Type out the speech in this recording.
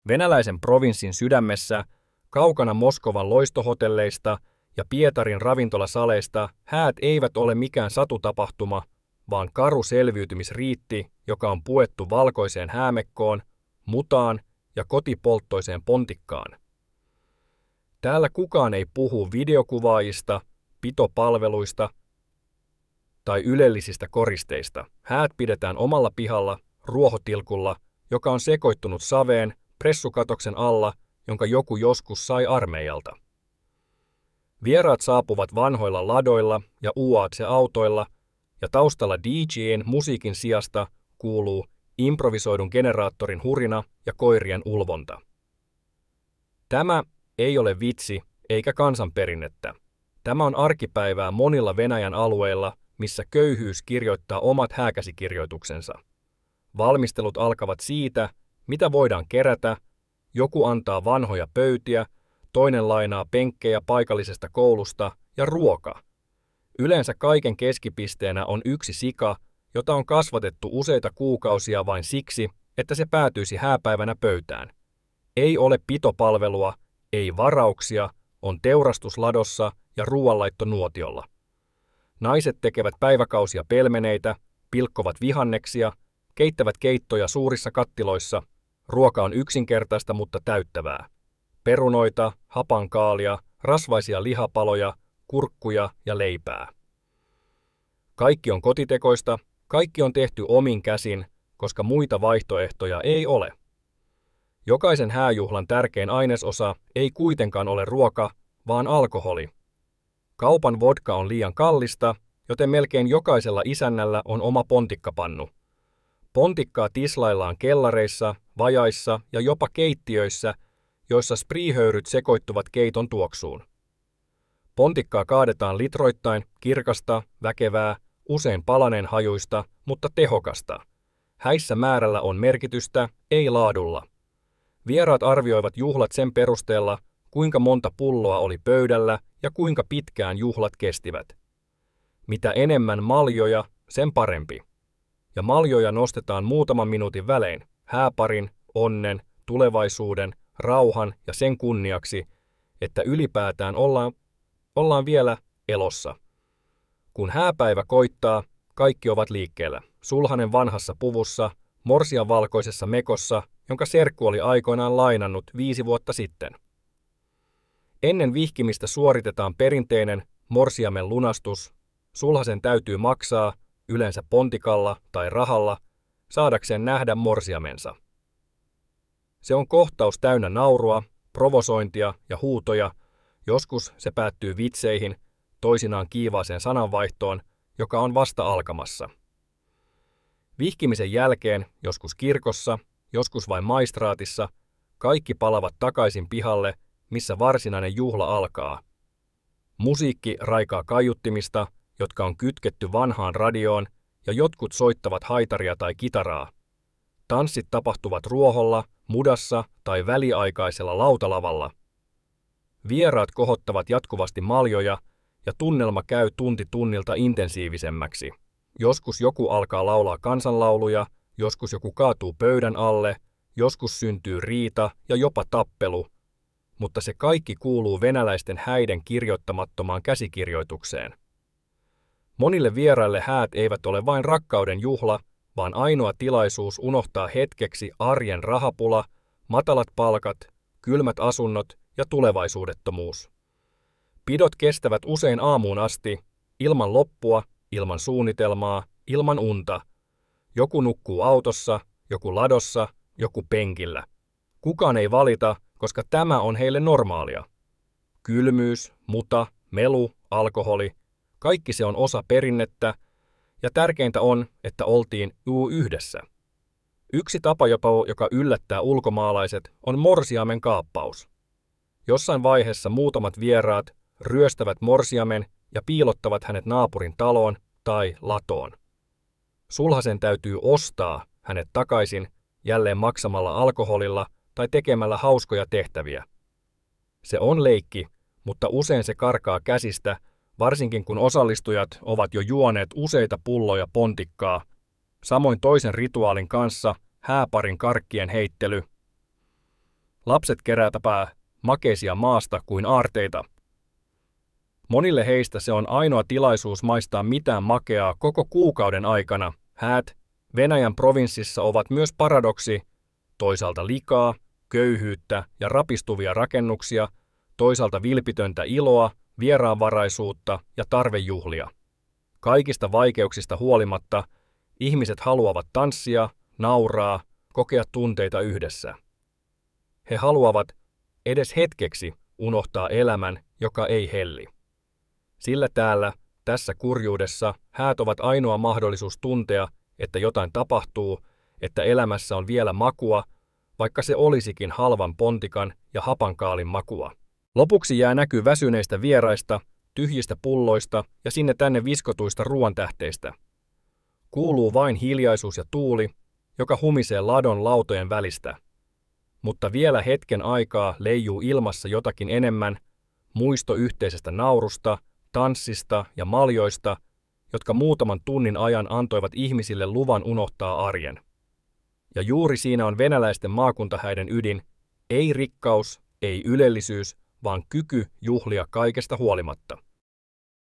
Venäläisen provinssin sydämessä, kaukana Moskovan loistohotelleista ja Pietarin ravintolasaleista, häät eivät ole mikään satutapahtuma, vaan karu selviytymisriitti, joka on puettu valkoiseen häämekkoon, mutaan ja kotipolttoiseen pontikkaan. Täällä kukaan ei puhu videokuvaajista, pitopalveluista tai ylellisistä koristeista. Häät pidetään omalla pihalla, ruohotilkulla, joka on sekoittunut saveen, pressukatoksen alla, jonka joku joskus sai armeijalta. Vieraat saapuvat vanhoilla ladoilla ja UAC-autoilla, ja taustalla DJ:n musiikin sijasta kuuluu improvisoidun generaattorin hurina ja koirien ulvonta. Tämä ei ole vitsi eikä kansanperinnettä. Tämä on arkipäivää monilla Venäjän alueilla, missä köyhyys kirjoittaa omat hääkäsikirjoituksensa. Valmistelut alkavat siitä, mitä voidaan kerätä, joku antaa vanhoja pöytiä, toinen lainaa penkkejä paikallisesta koulusta ja ruoka. Yleensä kaiken keskipisteenä on yksi sika, jota on kasvatettu useita kuukausia vain siksi, että se päätyisi hääpäivänä pöytään. Ei ole pitopalvelua, ei varauksia, on teurastusladossa ja ruoanlaitto nuotiolla. Naiset tekevät päiväkausia pelmeneitä, pilkkovat vihanneksia, keittävät keittoja suurissa kattiloissa. Ruoka on yksinkertaista, mutta täyttävää. Perunoita, hapankaalia, rasvaisia lihapaloja, kurkkuja ja leipää. Kaikki on kotitekoista, kaikki on tehty omin käsin, koska muita vaihtoehtoja ei ole. Jokaisen hääjuhlan tärkein ainesosa ei kuitenkaan ole ruoka, vaan alkoholi. Kaupan vodka on liian kallista, joten melkein jokaisella isännällä on oma pontikkapannu. Pontikkaa tislaillaan kellareissa, vajaissa ja jopa keittiöissä, joissa spriihöyryt sekoittuvat keiton tuoksuun. Pontikkaa kaadetaan litroittain, kirkasta, väkevää, usein palaneen hajuista, mutta tehokasta. Häissä määrällä on merkitystä, ei laadulla. Vieraat arvioivat juhlat sen perusteella, kuinka monta pulloa oli pöydällä ja kuinka pitkään juhlat kestivät. Mitä enemmän maljoja, sen parempi. Ja maljoja nostetaan muutaman minuutin välein, hääparin, onnen, tulevaisuuden, rauhan ja sen kunniaksi, että ylipäätään ollaan vielä elossa. Kun hääpäivä koittaa, kaikki ovat liikkeellä. Sulhanen vanhassa puvussa, morsian valkoisessa mekossa, jonka serkku oli aikoinaan lainannut 5 vuotta sitten. Ennen vihkimistä suoritetaan perinteinen morsiamen lunastus. Sulhasen täytyy maksaa, yleensä pontikalla tai rahalla, saadakseen nähdä morsiamensa. Se on kohtaus täynnä naurua, provosointia ja huutoja. Joskus se päättyy vitseihin, toisinaan kiivaaseen sananvaihtoon, joka on vasta alkamassa. Vihkimisen jälkeen, joskus kirkossa, joskus vain maistraatissa, kaikki palavat takaisin pihalle, missä varsinainen juhla alkaa. Musiikki raikaa kaiuttimista, jotka on kytketty vanhaan radioon, ja jotkut soittavat haitaria tai kitaraa. Tanssit tapahtuvat ruoholla, mudassa tai väliaikaisella lautalavalla. Vieraat kohottavat jatkuvasti maljoja, ja tunnelma käy tunti tunnilta intensiivisemmäksi. Joskus joku alkaa laulaa kansanlauluja, joskus joku kaatuu pöydän alle, joskus syntyy riita ja jopa tappelu, mutta se kaikki kuuluu venäläisten häiden kirjoittamattomaan käsikirjoitukseen. Monille vieraille häät eivät ole vain rakkauden juhla, vaan ainoa tilaisuus unohtaa hetkeksi arjen rahapula, matalat palkat, kylmät asunnot ja tulevaisuudettomuus. Pidot kestävät usein aamuun asti, ilman loppua, ilman suunnitelmaa, ilman unta. Joku nukkuu autossa, joku ladossa, joku penkillä. Kukaan ei valita, koska tämä on heille normaalia. Kylmyys, muta, melu, alkoholi, kaikki se on osa perinnettä, ja tärkeintä on, että oltiin yhdessä. Yksi tapa jopa, joka yllättää ulkomaalaiset, on morsiamen kaappaus. Jossain vaiheessa muutamat vieraat ryöstävät morsiamen ja piilottavat hänet naapurin taloon tai latoon. Sulhasen täytyy ostaa hänet takaisin jälleen maksamalla alkoholilla tai tekemällä hauskoja tehtäviä. Se on leikki, mutta usein se karkaa käsistä, varsinkin kun osallistujat ovat jo juoneet useita pulloja pontikkaa. Samoin toisen rituaalin kanssa hääparin karkkien heittely. Lapset kerääpäpä makeisia maasta kuin aarteita. Monille heistä se on ainoa tilaisuus maistaa mitään makeaa koko kuukauden aikana. Häät Venäjän provinssissa ovat myös paradoksi, toisaalta likaa, köyhyyttä ja rapistuvia rakennuksia, toisaalta vilpitöntä iloa, vieraanvaraisuutta ja tarvejuhlia. Kaikista vaikeuksista huolimatta ihmiset haluavat tanssia, nauraa, kokea tunteita yhdessä. He haluavat edes hetkeksi unohtaa elämän, joka ei helli. Sillä tässä kurjuudessa häät ovat ainoa mahdollisuus tuntea, että jotain tapahtuu, että elämässä on vielä makua, vaikka se olisikin halvan pontikan ja hapankaalin makua. Lopuksi jää näky väsyneistä vieraista, tyhjistä pulloista ja sinne tänne viskotuista ruoantähteistä. Kuuluu vain hiljaisuus ja tuuli, joka humisee ladon lautojen välistä. Mutta vielä hetken aikaa leijuu ilmassa jotakin enemmän, muisto yhteisestä naurusta, tanssista ja maljoista, jotka muutaman tunnin ajan antoivat ihmisille luvan unohtaa arjen. Ja juuri siinä on venäläisten maakuntahäiden ydin, ei rikkaus, ei ylellisyys, vaan kyky juhlia kaikesta huolimatta.